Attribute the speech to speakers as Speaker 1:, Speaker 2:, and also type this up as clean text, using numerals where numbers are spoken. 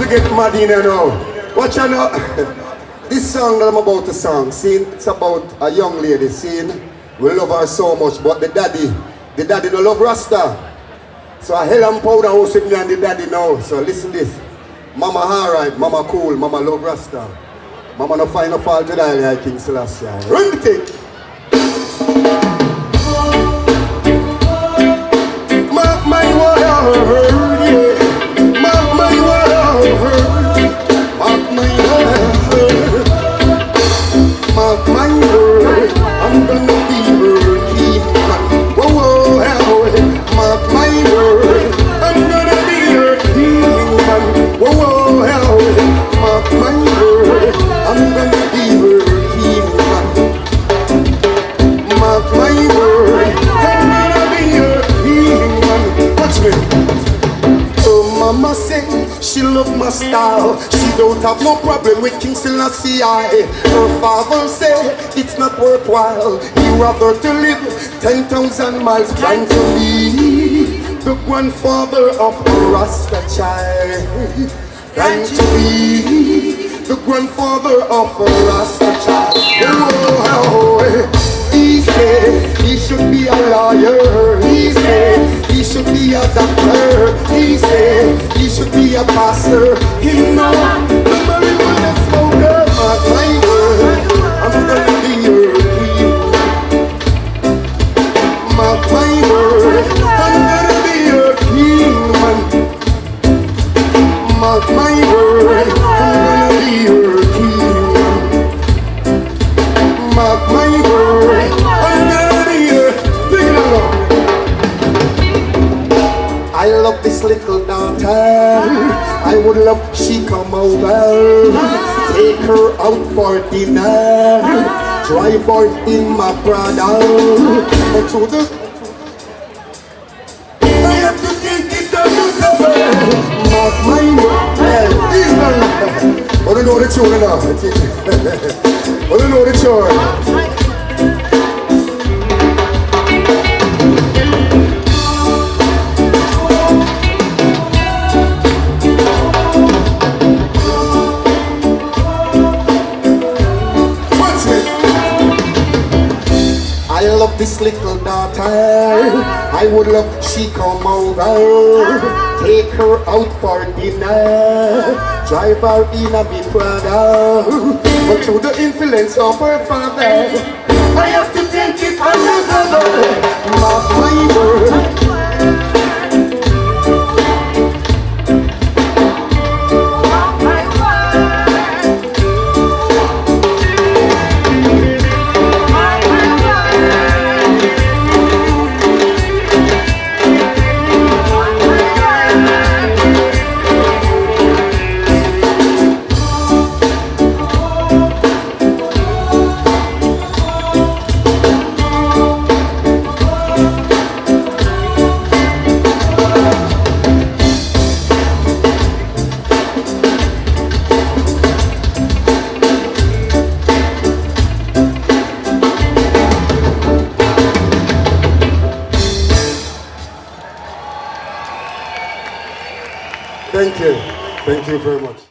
Speaker 1: get mad in you know. Watch out now. This song that I'm about to sing, it's about a young lady, we love her so much, but the daddy don't love Rasta. So I hell and powder house with me and the daddy now. So listen this. Mama alright, mama cool, mama love Rasta. Mama no find no fault with I like King Selassie. Run the thing. Mark my word, yeah. Mark my word. Mark my word. Mark my word. I'm gonna be her king. Whoa, whoa, whoa. Mark my word. I'm gonna be her king. Whoa, whoa, whoa. Mark my word. I'm gonna be her king. Mark my word. I'm gonna be her king. Watch me. Oh, mama say she love my style. She don't have no problem with King Selassie. Her father say it's not worthwhile. He rather to live 10,000 miles than to be the grandfather of a Rasta child. Than to be the grandfather of a Rasta child. Oh, he said he should be a lawyer. He said he should be a doctor. He said he should be a pastor. He know nobody wanna smoke her. Mark my word, I'm gonna be your king. Mark my word, I'm gonna be your king, man. Mark my word, I'm gonna be your king. Mark my word, I'm gonna be your king. I love this little daughter. I would love she come over. Take her out for dinner. Drive her in my Prada. And to the I have to take it down the cover. Mark my word. I don't know the tune enough. I don't know the tune. I love this little daughter. I would love she come over. Take her out for dinner. Drive her in a big Prada. But through the influence of her father, I have to take it undercover. Mark my word. Thank you. Thank you very much.